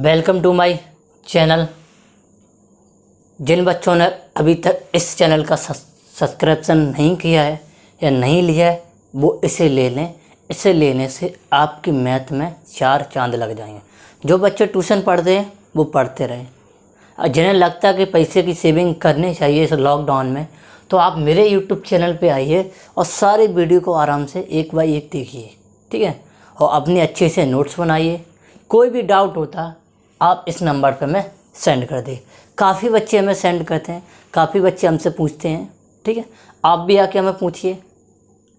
Welcome to my channel. जिन बच्चों ने अभी तक इस चैनल का सब्सक्रिप्शन नहीं किया है या नहीं लिया है वो इसे ले लें। इसे लेने से आपकी मैथ में 4 चांद लग जाएंगे। जो बच्चे ट्यूशन पढ़ते हैं वो पढ़ते रहें, और जिन्हें लगता है कि पैसे की सेविंग करनी चाहिए इस लॉकडाउन में, तो आप मेरे यूट्यूब चैनल पे आइए और सारी वीडियो को आराम से एक बाय एक देखिए, ठीक है। और अपने अच्छे से नोट्स बनाइए। कोई भी डाउट होता आप इस नंबर पे मैं सेंड कर दे। काफ़ी बच्चे हमें सेंड करते हैं, काफ़ी बच्चे हमसे पूछते हैं, ठीक है। आप भी आके हमें पूछिए,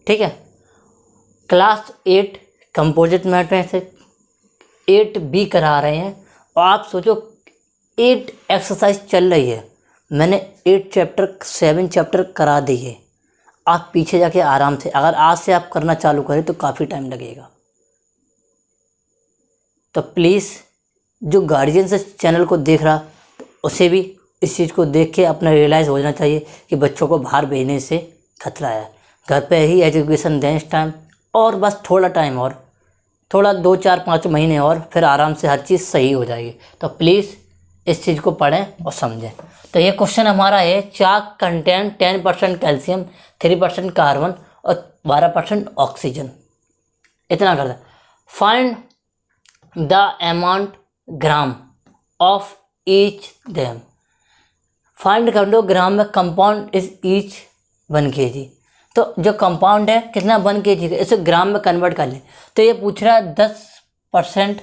ठीक है। क्लास 8 कंपोजिट मैथ में से 8B करा रहे हैं, और आप सोचो 8 एक्सरसाइज चल रही है, मैंने 7 चैप्टर करा दिए। आप पीछे जाके आराम से, अगर आज से आप करना चालू करें तो काफ़ी टाइम लगेगा। तो प्लीज़ जो गार्जियन से चैनल को देख रहा, तो उसे भी इस चीज़ को देख के अपना रियलाइज़ हो जाना चाहिए कि बच्चों को बाहर भेजने से खतरा है। घर पे ही एजुकेशन दें इस टाइम, और बस थोड़ा टाइम और, थोड़ा 2 4 5 महीने और, फिर आराम से हर चीज़ सही हो जाएगी। तो प्लीज़ इस चीज़ को पढ़ें और समझें। तो ये क्वेश्चन हमारा है, चाक कंटेन 10% कैल्शियम, 3% कार्बन और 12% ऑक्सीजन। इतना कर दे। Find the amount gram of each them. Find कर लो ग्राम में कंपाउंड इज ईच 1 kg। तो जो कंपाउंड है कितना 1 kg का, इसे ग्राम में कन्वर्ट कर ले। तो ये पूछ रहा है 10%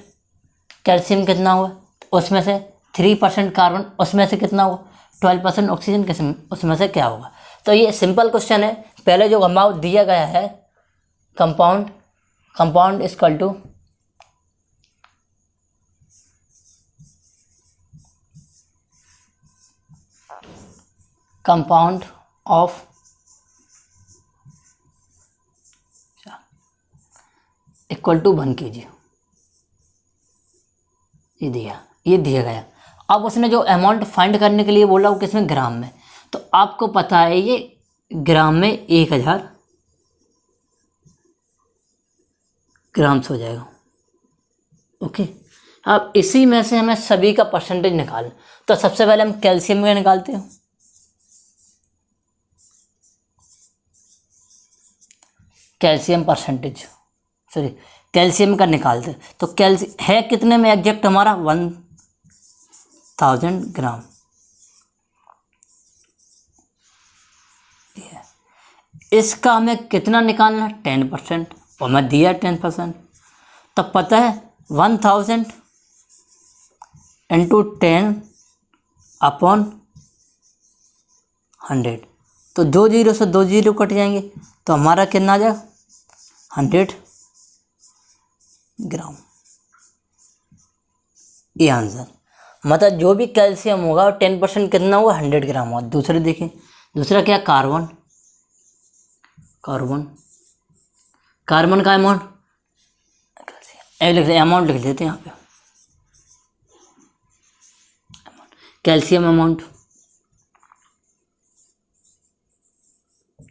कैल्शियम कितना हुआ, उसमें से 3% कार्बन, उसमें से कितना हुआ 12% ऑक्सीजन, किसमें उसमें से क्या होगा। तो ये सिंपल क्वेश्चन है। पहले जो अमाउंट दिया गया है compound equal to compound of equal to 1 kg, ये दिया गया। अब उसने जो अमाउंट फाइंड करने के लिए बोला वो किसमें, ग्राम में। तो आपको पता है ये ग्राम में 1000 ग्राम से हो जाएगा, ओके। अब इसी में से हमें सभी का परसेंटेज निकालना। तो सबसे पहले हम कैल्शियम का निकालते हैं। कैल्शियम परसेंटेज, सॉरी कैल्शियम का निकालते हैं। तो कैल्शियम है कितने में एग्जैक्ट हमारा 1000 ग्राम। इसका हमें कितना निकालना, 10%, और मैं दिया 10%। तब पता है 1000 इंटू 10 अपॉन 100। तो 2 जीरो से 2 जीरो कट जाएंगे, तो हमारा कितना आ जाएगा 100 ग्राम। ये आंसर, मतलब जो भी कैल्शियम होगा 10% कितना हुआ 100 ग्राम हुआ। दूसरे देखें, दूसरा क्या, कार्बन का अमाउंट अमाउंट लिख देते हैं यहाँ पे, कैल्शियम अमाउंट,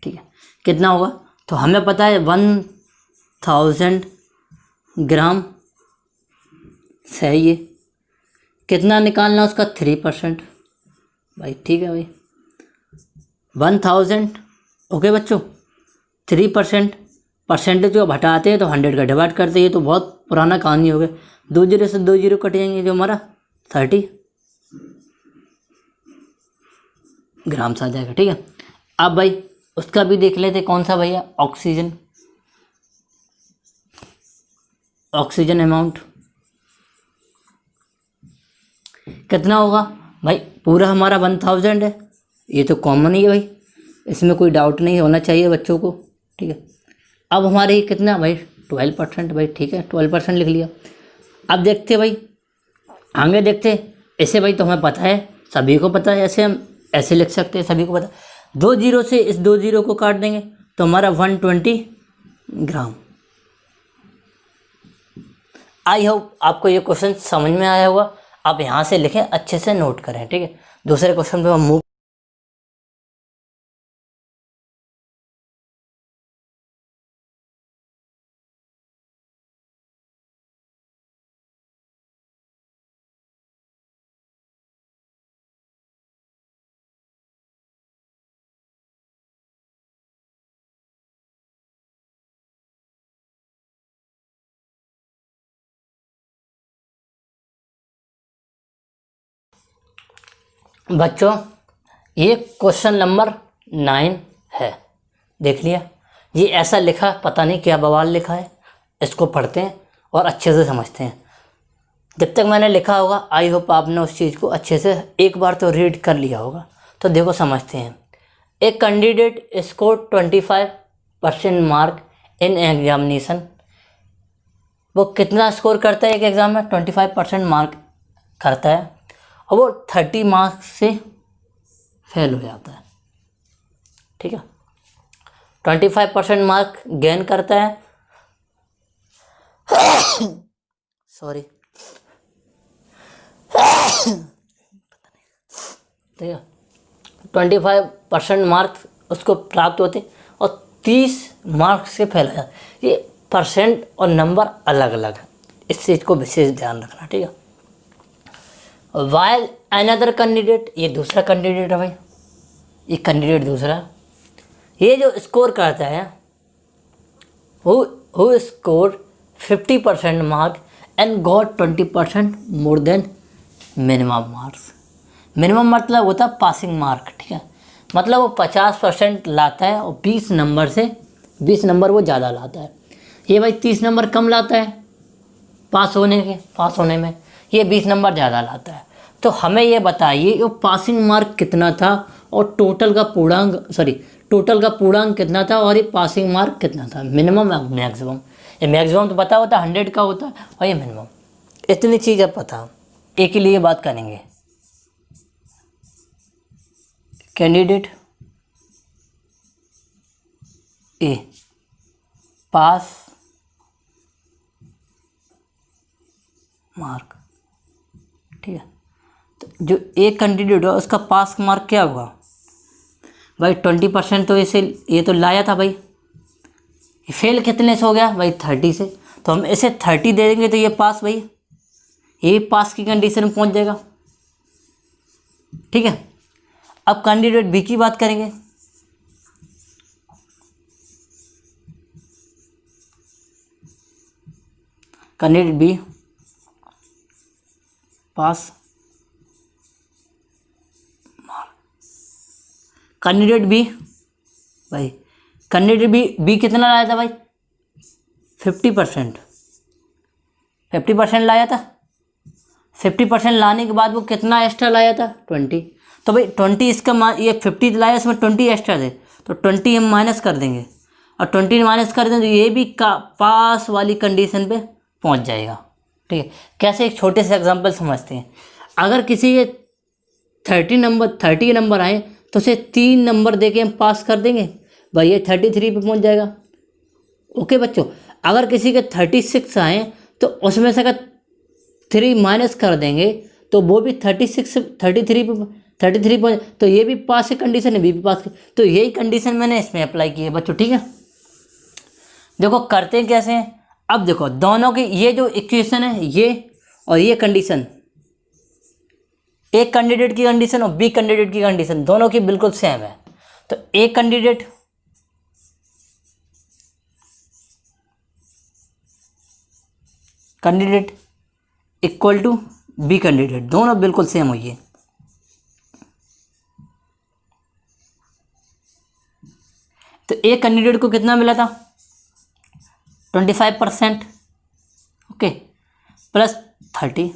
ठीक है। कितना होगा, तो हमें पता है 1000 ग्राम सही है। कितना निकालना उसका 3%, भाई ठीक है भाई 1000, ओके बच्चों। 3% परसेंटेज को हटाते हैं तो 100 का डिवाइड करते हैं, तो बहुत पुराना कहानी हो गया। 2 जीरो से 2 जीरो कट जाएंगे, जो हमारा 30 ग्राम से आ जाएगा, ठीक है। अब भाई उसका भी देख लेते, कौन सा भैया, ऑक्सीजन अमाउंट कितना होगा भाई। पूरा हमारा 1000 है, ये तो कॉमन ही है भाई, इसमें कोई डाउट नहीं होना चाहिए बच्चों को, ठीक है। अब हमारे कितना भाई 12%, भाई ठीक है 12% लिख लिया। अब देखते भाई आगे देखते, ऐसे भाई तो हमें पता है, सभी को पता है, ऐसे हम ऐसे लिख सकते हैं, सभी को पता। 2 जीरो से इस 2 जीरो को काट देंगे तो हमारा 120 ग्राम। आई होप आपको ये क्वेश्चन समझ में आया होगा। आप यहाँ से लिखें, अच्छे से नोट करें, ठीक है। दूसरे क्वेश्चन पे हम मूव बच्चों ये क्वेश्चन नंबर 9 है, देख लिया। ये ऐसा लिखा, पता नहीं क्या बवाल लिखा है, इसको पढ़ते हैं और अच्छे से समझते हैं। जब तक मैंने लिखा होगा आई होप आपने उस चीज़ को अच्छे से एक बार तो रीड कर लिया होगा। तो देखो समझते हैं। A candidate score 25% mark in examination. वो कितना स्कोर करता है एक एग्ज़ाम में? 25% मार्क करता है और वो 30 मार्क्स से फेल हो जाता है। ठीक है, 25% मार्क गेन करता है सॉरी ठीक है, 25% मार्क्स उसको प्राप्त होते और 30 मार्क्स से फेल हो जाता। ये परसेंट और नंबर अलग अलग है, इस चीज़ को विशेष ध्यान रखना। ठीक है। वाइल अनदर कैंडिडेट, ये दूसरा कैंडिडेट है भाई, ये कैंडिडेट दूसरा, ये जो स्कोर करता है who score 50% mark and got 20% more than minimum marks. Minimum मतलब होता है पासिंग मार्क। ठीक है, मतलब वो 50% लाता है और 20 नंबर वो ज़्यादा लाता है। ये भाई 30 नंबर कम लाता है पास होने में, ये 20 नंबर ज़्यादा लाता है। तो हमें ये बताइए वो पासिंग मार्क कितना था और टोटल का पूर्णांक कितना था और ये पासिंग मार्क कितना था, मिनिमम और मैक्सिमम। ये मैक्सिमम तो पता होता है 100 का होता है और ये मिनिमम। इतनी चीज़ अब पता, एक के लिए बात करेंगे। कैंडिडेट ए पास मार्क। ठीक है, तो जो एक कैंडिडेट है उसका पास मार्क क्या हुआ भाई? 20% तो ये तो लाया था भाई। फेल कितने से हो गया भाई? 30 से। तो हम इसे 30 दे देंगे तो ये पास भाई, ये पास की कंडीशन में पहुंच जाएगा। ठीक है, अब कैंडिडेट बी की बात करेंगे। Candidate be pass candidate be भाई, कैंडिडेट बी कितना लाया था भाई? 50% लाया था। 50% लाने के बाद वो कितना एक्स्ट्रा लाया था? 20। तो भाई 20 इसका ये 50 लाया, इसमें 20 एक्स्ट्रा थे तो 20 हम माइनस कर देंगे और 20 माइनस कर दें तो ये भी पास वाली कंडीशन पे पहुंच जाएगा। ठीक है, कैसे? एक छोटे से एग्जांपल समझते हैं। अगर किसी के 30 नंबर आए तो उसे 3 नंबर दे के हम पास कर देंगे भाई, ये 33 पे पहुंच जाएगा। ओके बच्चों, अगर किसी के 36 आए तो उसमें से अगर 3 माइनस कर देंगे तो वो भी 33 पे, तो ये भी पास की कंडीशन है, बी भी पास की। तो यही कंडीशन मैंने इसमें अप्लाई की है बच्चों। ठीक है, देखो करते हैं कैसे हैं। अब देखो दोनों की ये जो इक्वेशन है ये और ये कंडीशन, एक कैंडिडेट की कंडीशन और बी कैंडिडेट की कंडीशन दोनों की बिल्कुल सेम है। तो A candidate equal to B candidate, दोनों बिल्कुल सेम हुई है। तो ए कैंडिडेट को कितना मिला था? 25% okay plus 30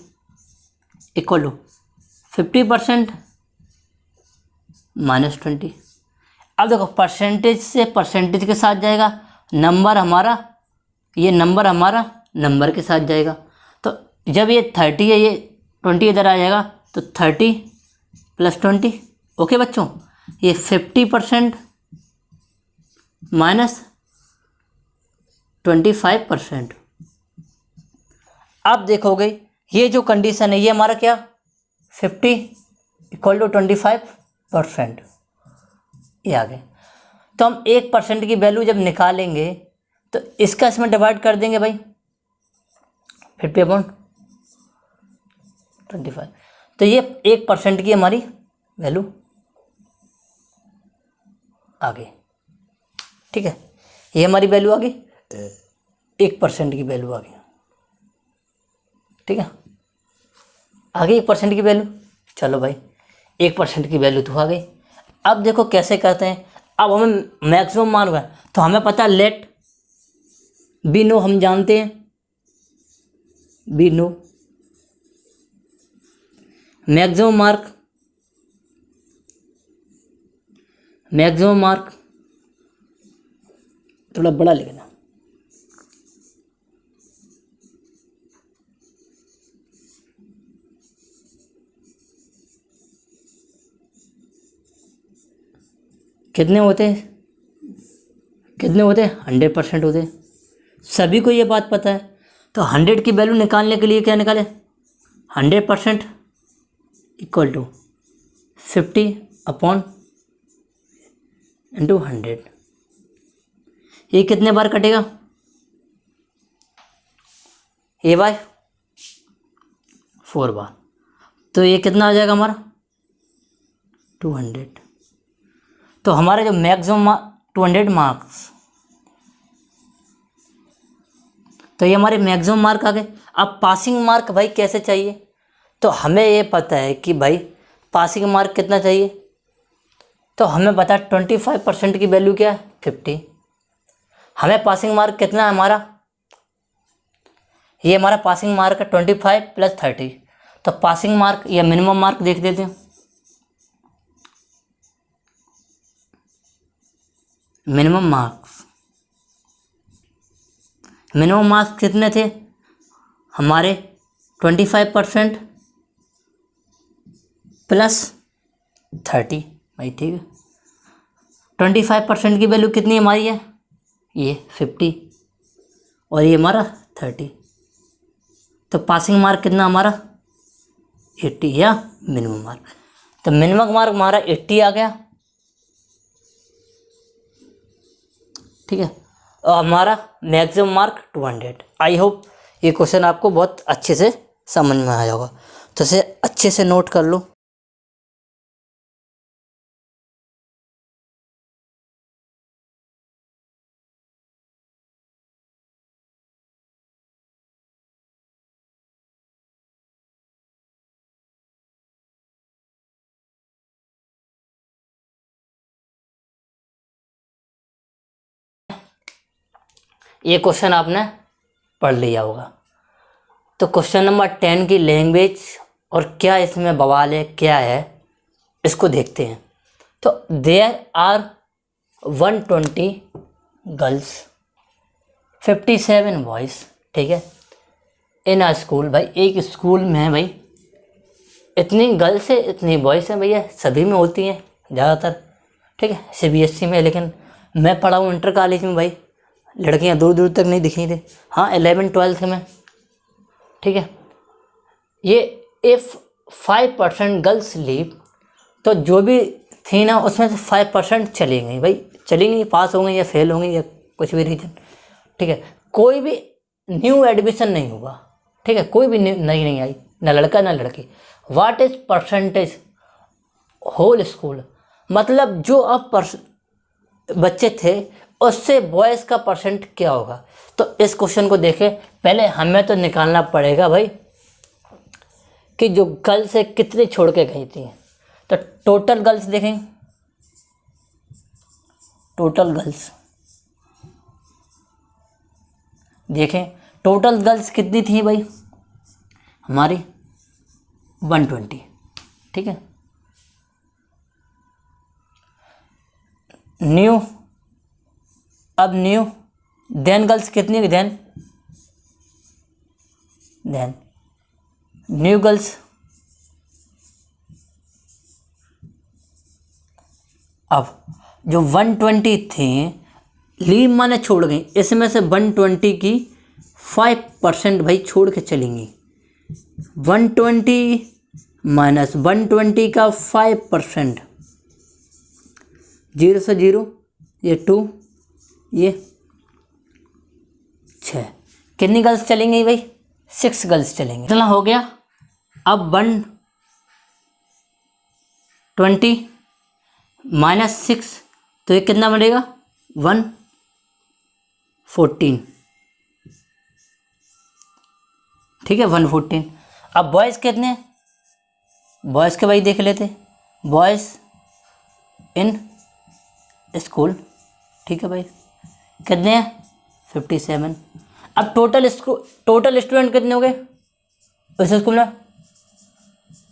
equal to 50% minus 20। अब देखो परसेंटेज से परसेंटेज के साथ जाएगा, नंबर हमारा नंबर के साथ जाएगा। तो जब ये 30 है, ये 20 इधर आ जाएगा तो 30 प्लस 20। ओके बच्चों, ये 50% माइनस 25%। अब देखोगे ये जो कंडीशन है ये हमारा क्या, 50 इक्वल टू 25% ये आ गए। तो हम 1% की वैल्यू जब निकालेंगे तो इसका इसमें डिवाइड कर देंगे भाई 50/25, तो ये 1% की हमारी वैल्यू आ गई। ठीक है, ये हमारी वैल्यू आ गई, 1% की वैल्यू आ गई। ठीक है, आ गई 1% की वैल्यू। चलो भाई 1% की वैल्यू तो आ गई। अब देखो कैसे करते हैं। अब हमें मैक्सिमम मार्क है तो हमें पता लेट बी नो, हम जानते हैं बी नो मैक्सिमम मार्क थोड़ा बड़ा लिखना। कितने होते हैं 100% होते हैं। सभी को ये बात पता है। तो 100 की वैल्यू निकालने के लिए क्या निकाले, 100% इक्वल टू 50/100। ये कितने बार कटेगा, ए बाय 4 बार। तो ये कितना आ जाएगा हमारा 200। तो हमारे जो मैक्सिमम 200 मार्क्स, तो ये हमारे मैक्सिमम मार्क आ गए। अब पासिंग मार्क भाई कैसे चाहिए, तो हमें ये पता है कि भाई पासिंग मार्क कितना चाहिए। तो हमें पता है 25% की वैल्यू क्या है 50। हमें पासिंग मार्क कितना है हमारा, ये हमारा पासिंग मार्क है 25 + 30। तो पासिंग मार्क या मिनिमम मार्क देख देते हैं। मिनिमम मार्क्स कितने थे हमारे 25% + 30 भाई, ठीक है। 25% की वैल्यू कितनी हमारी है, ये 50 और ये हमारा 30। तो पासिंग मार्क कितना हमारा 80 या मिनिमम मार्क। तो मिनिमम मार्क हमारा 80 आ गया, ठीक है। और हमारा मैक्सिमम मार्क 200। आई होप ये क्वेश्चन आपको बहुत अच्छे से समझ में आया होगा, तो इसे अच्छे से नोट कर लो। ये क्वेश्चन आपने पढ़ लिया होगा। तो क्वेश्चन नंबर 10 की लैंग्वेज और क्या इसमें बवाल है, क्या है, इसको देखते हैं। तो देयर आर 120 गर्ल्स 57 बॉयज़, ठीक है, इन आ स्कूल। भाई एक स्कूल में है भाई, इतनी गर्ल्स है इतनी बॉयज़ हैं भैया, सभी में होती हैं ज़्यादातर, ठीक है, CBSE में। लेकिन मैं पढ़ा हूँ इंटर कॉलेज में भाई, लड़कियाँ दूर दूर तक नहीं दिखी थी। हाँ 11-12 में, ठीक है। ये इफ़ 5% गर्ल्स लीव, तो जो भी थी ना उसमें से 5% चली गई भाई, चली गई, पास हो गई या फेल हो गई या कुछ भी रीज़न, ठीक है। कोई भी न्यू एडमिशन नहीं हुआ, ठीक है, कोई भी नई नहीं आई, ना लड़का ना लड़की। What is percentage whole school, मतलब जो अब बच्चे थे उससे बॉयज़ का परसेंट क्या होगा। तो इस क्वेश्चन को देखें, पहले हमें तो निकालना पड़ेगा भाई कि जो गर्ल्स से कितनी छोड़ के गई थी। तो टोटल गर्ल्स देखें, टोटल गर्ल्स देखें, टोटल गर्ल्स कितनी थी भाई हमारी 120, ठीक है। न्यू, अब न्यू देन गर्ल्स कितनी है, देन न्यू गर्ल्स, अब जो 120 थी लीव माने छोड़ गई, इसमें से 120 की 5% भाई छोड़ के चलेंगी। 120 - 120 का 5%, 0 से 0, ये 2, ये 6, कितनी गर्ल्स चलेंगी भाई 6 गर्ल्स चलेंगी। इतना हो गया। अब 120 - 6, तो ये कितना बनेगा 114, ठीक है, 114। अब बॉयज़ कितने, बॉयज़ के भाई देख लेते, बॉयज़ इन स्कूल, ठीक है भाई, कितने हैं 57। अब टोटल स्टूडेंट कितने हो गए उस स्कूल में?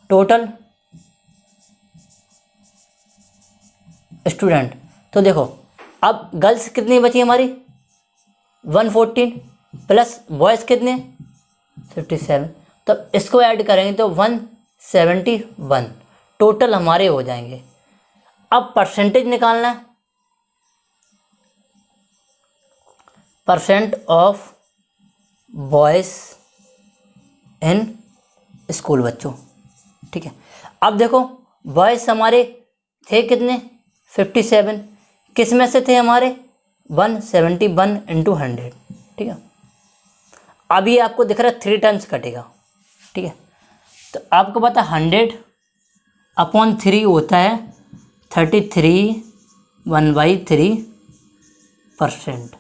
टोटल स्टूडेंट, तो देखो अब गर्ल्स कितनी बची हमारी 114 प्लस बॉयज़ कितने 57, तब इसको ऐड करेंगे तो 171 टोटल हमारे हो जाएंगे। अब परसेंटेज निकालना है, percent of boys in school बच्चों, ठीक है। अब देखो बॉयज़ हमारे थे कितने 57, किस में से थे हमारे 171 इंटू 100, ठीक है। अभी आपको दिख रहा है 3 टाइम्स कटेगा, ठीक है। तो आपको पता 100/3 होता है 33 1/3%।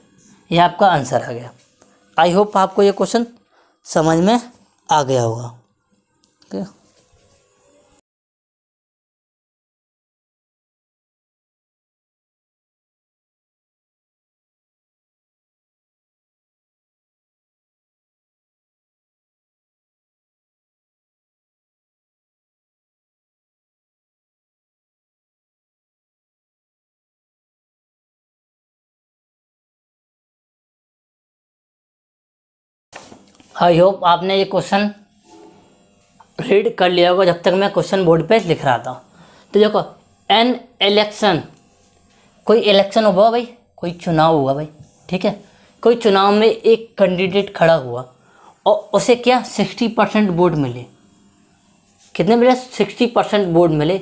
यह आपका आंसर आ गया। आई होप आपको ये क्वेश्चन समझ में आ गया होगा, ठीक है। आई होप आपने ये क्वेश्चन रीड कर लिया होगा जब तक मैं क्वेश्चन बोर्ड पे लिख रहा था। तो देखो एन इलेक्शन, कोई इलेक्शन हुआ भाई, कोई चुनाव हुआ भाई, ठीक है। कोई चुनाव में एक कैंडिडेट खड़ा हुआ और उसे क्या 60% वोट मिले, कितने मिले 60% वोट मिले,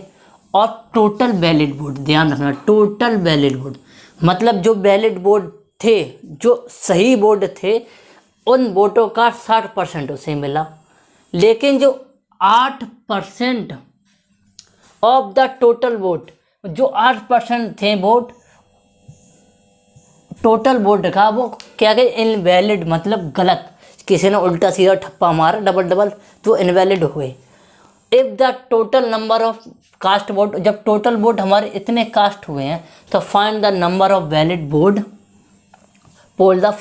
और टोटल वैलिड वोट, ध्यान रखना टोटल वैलिड वोट मतलब जो वैलिड वोट थे, जो सही वोट थे, उन वोटों का 60% उसे मिला। लेकिन जो 8% ऑफ द टोटल वोट, जो 8% थे वोट टोटल वोट का, वो क्या गए इनवैलिड, मतलब गलत, किसी ने उल्टा सीधा ठप्पा मारा डबल तो इनवैलिड हुए। If the total number of cast vote, जब टोटल वोट हमारे इतने कास्ट हुए हैं तो find the number of valid vote poll the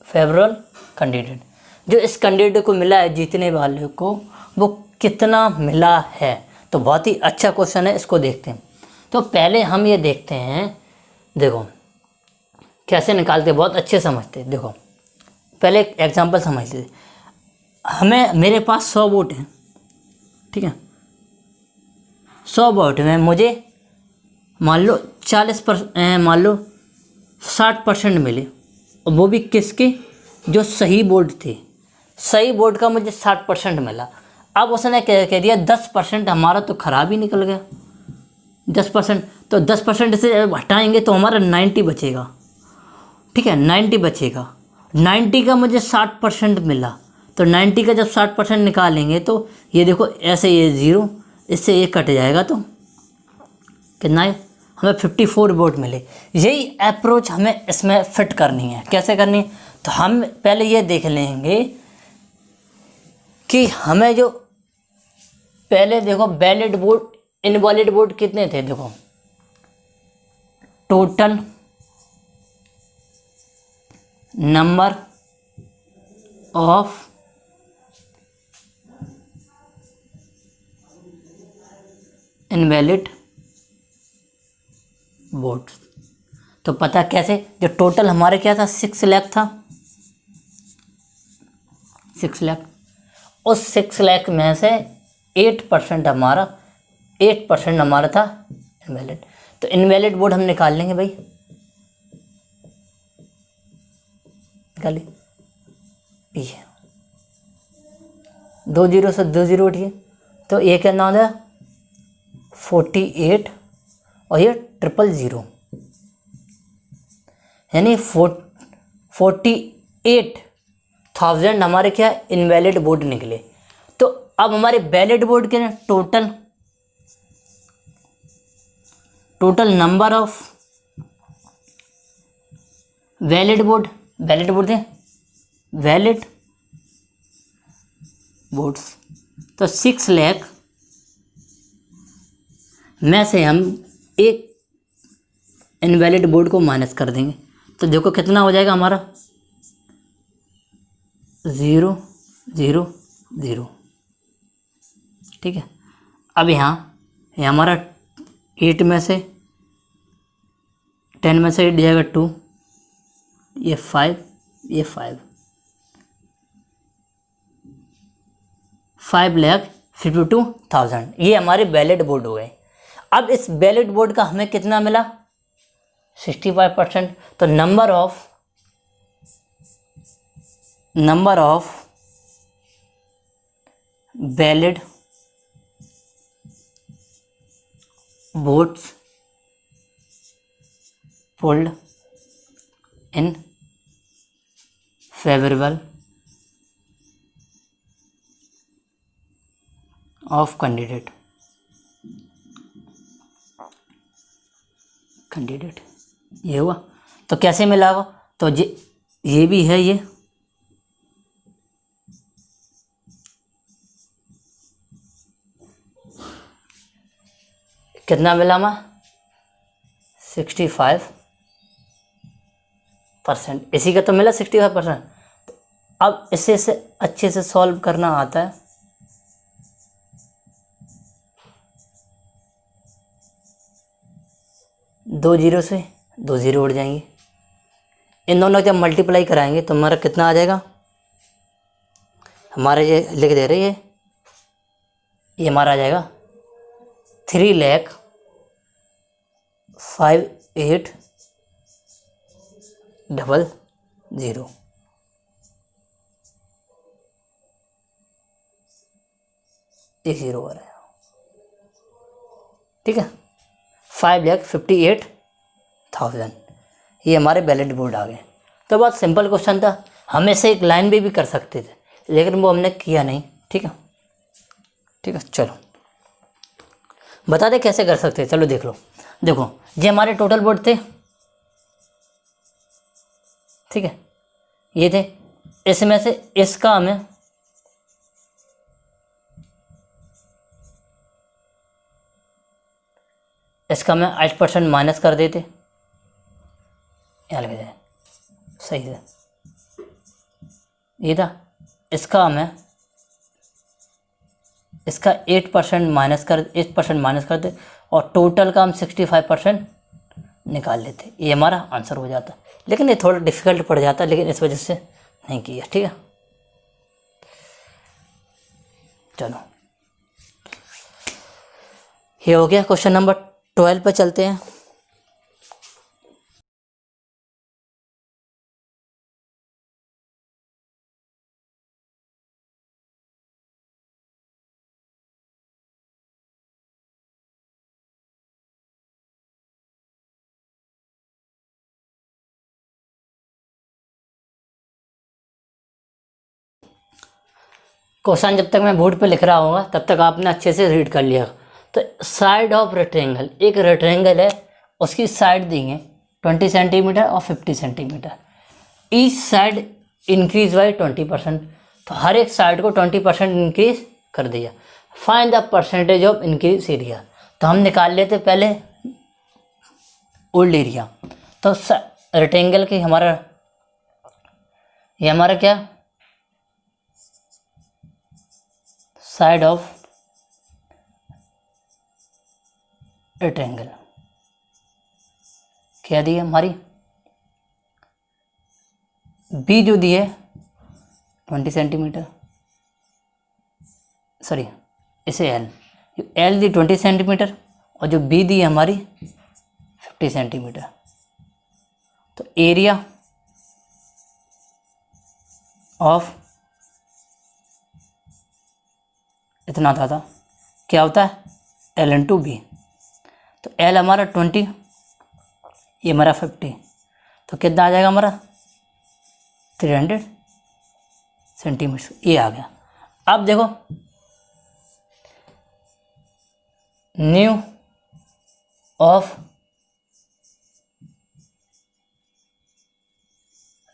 favourable candidate, जो इस कैंडिडेट को मिला है जीतने वाले को वो कितना मिला है। तो बहुत ही अच्छा क्वेश्चन है, इसको देखते हैं। तो पहले हम ये देखते हैं, देखो कैसे निकालते, बहुत अच्छे समझते। देखो पहले एक एग्जांपल समझते, मेरे पास 100 वोट हैं, ठीक है। 100 वोट में मुझे मान लो 60% मिले, और वो भी किसके, जो सही वोट थे, सही वोट का मुझे 60% मिला। अब उसने कह दिया 10% हमारा तो ख़राब ही निकल गया, 10%, तो 10% से हटाएंगे तो हमारा 90 बचेगा, ठीक है। 90 बचेगा, 90 का मुझे 60% मिला, तो 90 का जब 60% निकालेंगे तो ये देखो ऐसे, ये 0 इससे ये कट जाएगा, तो कितना है हमें 54 वोट मिले। यही अप्रोच हमें इसमें फिट करनी है। कैसे करनी है, तो हम पहले ये देख लेंगे कि हमें जो पहले देखो वैलिड वोट इनवैलिड वोट कितने थे। देखो total number of invalid vote, तो पता कैसे, जो टोटल हमारे क्या था 6 लाख था, 6 लाख, उस 6 लाख में से 8% हमारा था इनवैलिड। तो इनवैलिड वोट हम निकाल लेंगे भाई, निकालिए, ये 2 0 से 2 0 उठिए, तो ये क्या नाम है 48 और ये 000, यानी 48,000 हमारे क्या इनवैलिड वोट निकले। तो अब हमारे वैलिड वोट के total number of valid vote दें वैलिड वोट्स, तो 6 लाख में से हम एक इनवैलिड बोर्ड को माइनस कर देंगे, तो देखो कितना हो जाएगा हमारा 0 0 0। ठीक है, अब यहाँ ये हमारा 8 में से 10 में से 8 जाएगा 2, ये 5, ये 5,52,000 ये हमारे वैलिड बोर्ड हो गए। अब इस वैलिड बोर्ड का हमें कितना मिला 65%। तो number of valid boards pulled in favourable of candidate ये हुआ। तो कैसे मिला होगा, तो ये भी है, ये कितना मिला हमें 65%, इसी का तो मिला 65%। अब इसे से अच्छे से सॉल्व करना आता है। दो जीरो से 2 जीरो उड़ जाएंगे, इन दोनों जब मल्टीप्लाई कराएंगे तो हमारा कितना आ जाएगा, हमारे ये लिख दे रही है, ये हमारा आ जाएगा 3,58,000। एक जीरो आ रहा है, ठीक है, 5,58,000 ये हमारे वैलिड बोर्ड आ गए। तो बहुत सिंपल क्वेश्चन था, हम ऐसे एक लाइन भी कर सकते थे, लेकिन वो हमने किया नहीं। ठीक है, चलो बता दे कैसे कर सकते हैं। चलो देख लो, देखो ये हमारे टोटल बोर्ड थे, ठीक है, ये थे, इसमें से इसका हमें इसका मैं 8% माइनस कर देते, यहाँ लग जाए सही से, ये था, इसका हमें इसका 8% माइनस कर दे और टोटल का हम 65% निकाल लेते, ये हमारा आंसर हो जाता। लेकिन ये थोड़ा डिफ़िकल्ट पड़ जाता, लेकिन इस वजह से नहीं किया। ठीक है, चलो ये हो गया। क्वेश्चन नंबर 12 पे चलते हैं। क्वेश्चन जब तक मैं बोर्ड पे लिख रहा हूँगा तब तक आपने अच्छे से रीड कर लिया। तो साइड ऑफ रेक्टेंगल, एक रेक्टेंगल है, उसकी साइड दी है 20 सेंटीमीटर और 50 centimetre, each side increase by 20%। तो हर एक साइड को 20% इंक्रीज कर दिया। Find the percentage of increase area. तो हम निकाल लेते पहले ओल्ड एरिया। तो रेक्टेंगल की ये हमारा क्या, साइड ऑफ रेक्टेंगल क्या दी है हमारी, बी जो दी है 20 सेंटीमीटर, सॉरी इसे एल दी 20 सेंटीमीटर और जो बी दी है हमारी 50 सेंटीमीटर। तो एरिया ऑफ इतना था क्या होता है, एल इंटू बी। तो एल हमारा 20, ये हमारा 50, तो कितना आ जाएगा हमारा 300 सेंटीमीटर, ये आ गया। अब देखो न्यू ऑफ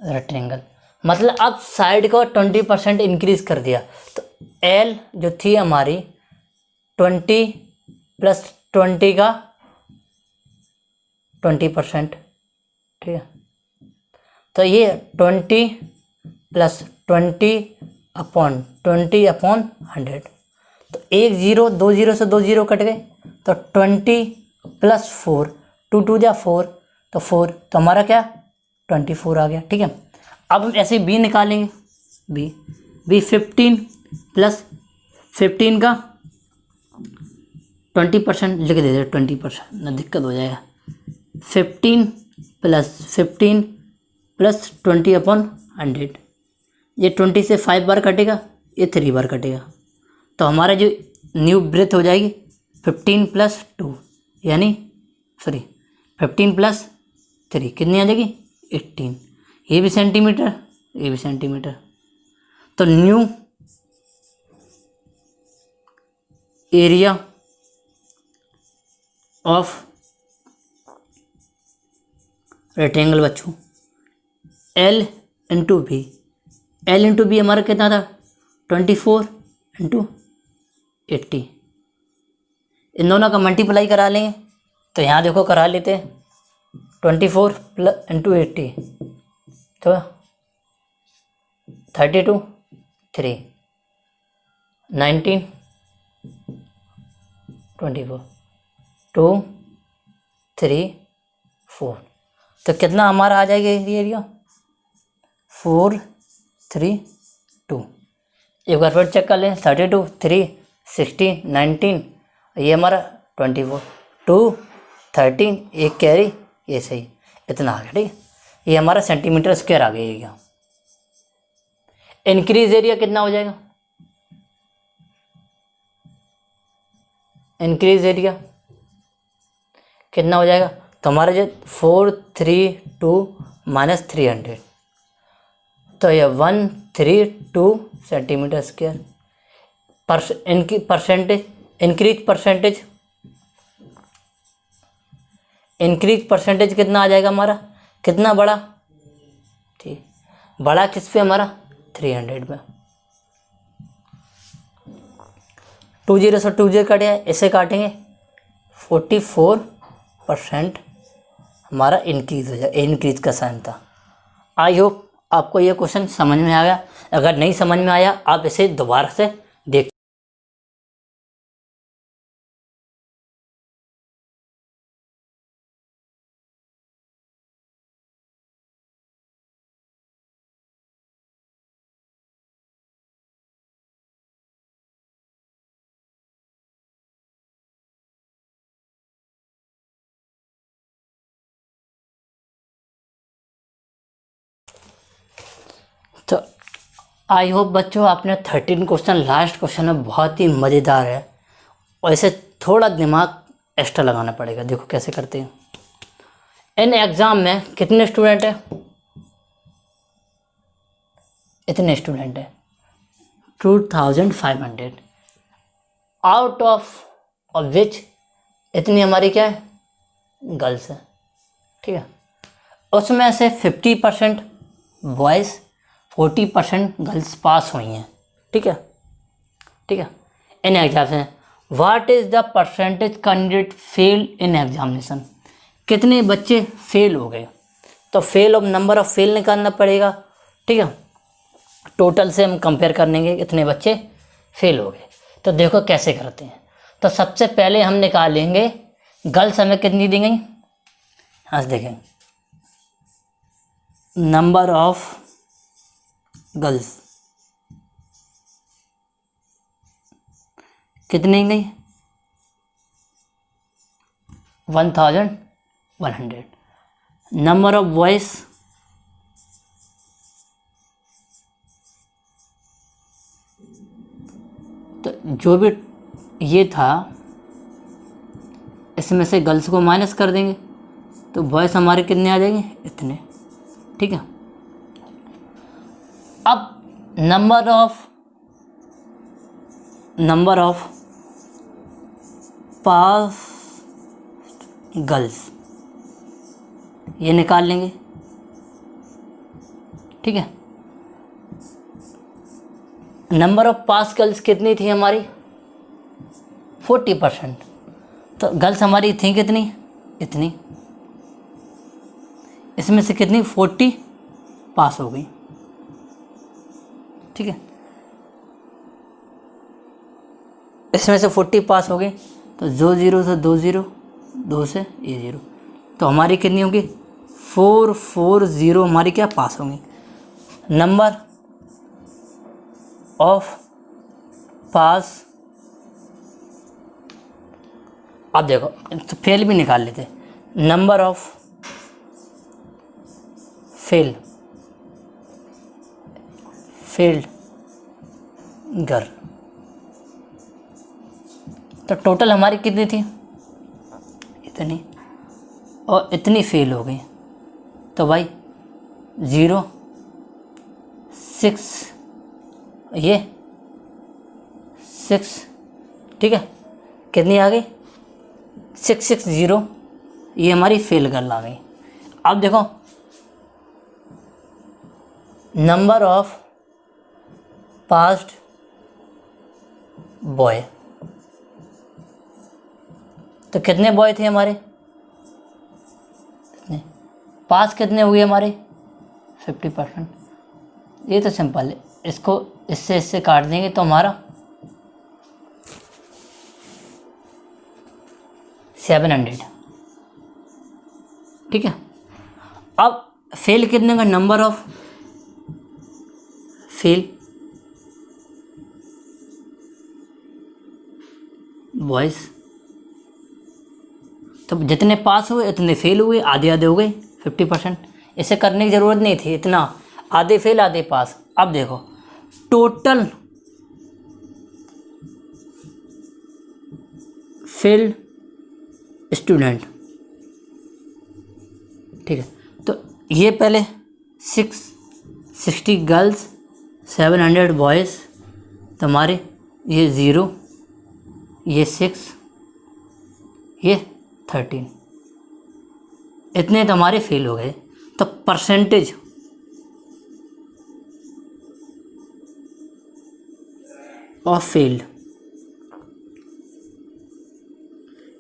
रेक्टेंगल, मतलब अब साइड को 20% इंक्रीज कर दिया। तो एल जो थी हमारी 20 + 20 का 20%, ठीक है। तो ये 20 प्लस 20/100, तो 1 0, 2 0 से 2 0 कट गए, तो 20 प्लस 4, 2 2 जा 4, तो 4, तो हमारा क्या 24 आ गया, ठीक है। अब हम ऐसे बी निकालेंगे, बी 15 प्लस 15 का 20% लिख देते, 20% ना दिक्कत हो जाएगा। 15 प्लस 20/100, ये 20 से 5 बार कटेगा, ये 3 बार कटेगा, तो हमारा जो न्यू ब्रेथ हो जाएगी 15 प्लस 2, यानी 15 प्लस 3 कितनी आ जाएगी 18, ये भी सेंटीमीटर, ये भी सेंटीमीटर। तो न्यू एरिया ऑफ रेक्टेंगल बच्चों L इंटू बी हमारा कितना था 24 इंटू 80, इन दोनों का मल्टीप्लाई करा लेंगे, तो यहाँ देखो करा लेते हैं 24 प्लस इंटू 80, तो 32 3 19 24 2 3 4, तो कितना हमारा आ जाएगा ये एरिया 4 3 2। एक बार फिर चेक कर लें, 32 3 16 19, ये हमारा 24 2 13, एक कैरी, ये सही, इतना आ गया, ठीक है। ये हमारा सेंटीमीटर स्क्वायर आ गया एरिया। इंक्रीज एरिया कितना हो जाएगा, इंक्रीज एरिया कितना हो जाएगा, तो हमारा जो 432 माइनस 300, तो ये 132 सेंटीमीटर स्क्वायर। इंक्रीज परसेंटेज कितना आ जाएगा हमारा, कितना बड़ा, ठीक, बड़ा किस पे हमारा 300 में। 2 0 से 2 0 कटे, ऐसे काटेंगे 44% हमारा इंक्रीज हो जाए, इंक्रीज का साइन था। आई होप आपको ये क्वेश्चन समझ में आ गया। अगर नहीं समझ में आया आप इसे दोबारा से देख। तो आई होप बच्चों आपने 13 क्वेश्चन, लास्ट क्वेश्चन है बहुत ही मज़ेदार है, और इसे थोड़ा दिमाग एक्स्ट्रा लगाना पड़ेगा। देखो कैसे करते हैं। इन एग्ज़ाम में कितने स्टूडेंट हैं, इतने स्टूडेंट हैं 2500, आउट ऑफ विच इतनी हमारी क्या है गर्ल्स है, ठीक है। उसमें से 50% बॉयज़ 40% गर्ल्स पास हुई हैं, ठीक है, ठीक है। इन एग्जाम में what is the percentage candidate fail in examination, कितने बच्चे फेल हो गए, तो fell off number of fail निकालना पड़ेगा, ठीक है। टोटल से हम कंपेयर कर लेंगे कितने बच्चे फेल हो गए। तो देखो कैसे करते हैं। तो सबसे पहले हम निकालेंगे गर्ल्स हमें कितनी दी गई, हाँ देखें नंबर ऑफ गर्ल्स कितनी गई 1100, नंबर ऑफ बॉयज़ तो जो भी ये था इसमें से गर्ल्स को माइनस कर देंगे, तो बॉयज़ हमारे कितने आ जाएंगे इतने, ठीक है। अब नंबर ऑफ पास गर्ल्स ये निकाल लेंगे, ठीक है। नंबर ऑफ पास गर्ल्स कितनी थी हमारी 40%, तो गर्ल्स हमारी थी कितनी, इतनी, इसमें से कितनी 40 पास हो गई, ठीक है, इसमें से 40 पास हो गई। तो जो 0 से 2 0, 2 से ये 0, तो हमारी कितनी होगी 440 हमारी क्या पास होंगी। नंबर ऑफ पास, अब देखो तो फेल भी निकाल लेते, नंबर ऑफ फेल्ड गर्ल, तो टोटल हमारी कितनी थी, इतनी, और इतनी फेल हो गई। तो भाई 0 6 ये 6, ठीक है, कितनी आ गई 660, ये हमारी फेल गर्ल आ गई। अब देखो नंबर ऑफ पास्ड बॉय, तो कितने बॉय थे हमारे, पास कितने हुए हमारे 50%। ये तो सिंपल है, इसको इससे काट देंगे तो हमारा 700, ठीक है। अब फेल कितने का, नंबर ऑफ फेल बॉयज़, तो जितने पास हुए इतने फेल हुए, आधे आधे हो गए 50%। इसे करने की ज़रूरत नहीं थी इतना, आधे फेल आधे पास। अब देखो टोटल फेल्ड स्टूडेंट, ठीक है, तो ये पहले 660 गर्ल्स 700 बॉयज़, तो हमारे ये 0, ये 6, ये 13, इतने तो हमारे फेल हो गए। तो परसेंटेज ऑफ फेल्ड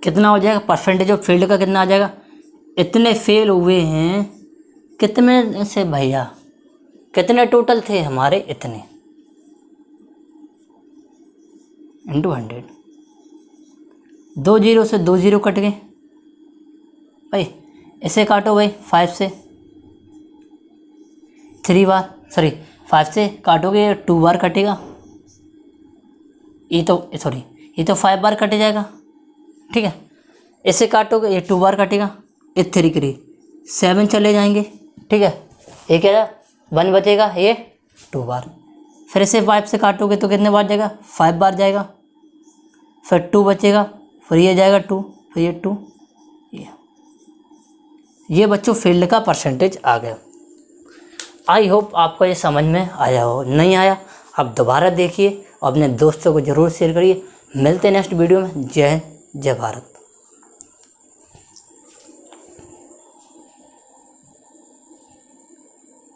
कितना हो जाएगा, परसेंटेज ऑफ फेल्ड का कितना आ जाएगा, इतने फेल हुए हैं, कितने से भैया, कितने टोटल थे हमारे, इतने इंटू 100, 2 0 से 2 0 कट गए भाई, इसे काटो भाई 5 से 3 बार, सॉरी 5 से काटोगे 2 बार कटेगा, ये तो 5 बार कट जाएगा, ठीक है। इसे काटोगे ये 2 बार कटेगा, ये 3 करी 7 चले जाएंगे, ठीक है, ये क्या 1 बचेगा, ये 2 बार, फिर इसे 5 से काटोगे तो कितने बार जाएगा, 5 बार जाएगा, फिर 2 बचेगा, फिर ये जाएगा 2, फिर ये 2, ये बच्चों फील्ड का परसेंटेज आ गया। आई होप आपको ये समझ में आया हो, नहीं आया आप दोबारा देखिए और अपने दोस्तों को ज़रूर शेयर करिए। मिलते हैं नेक्स्ट वीडियो में। जय हिंद, जय भारत।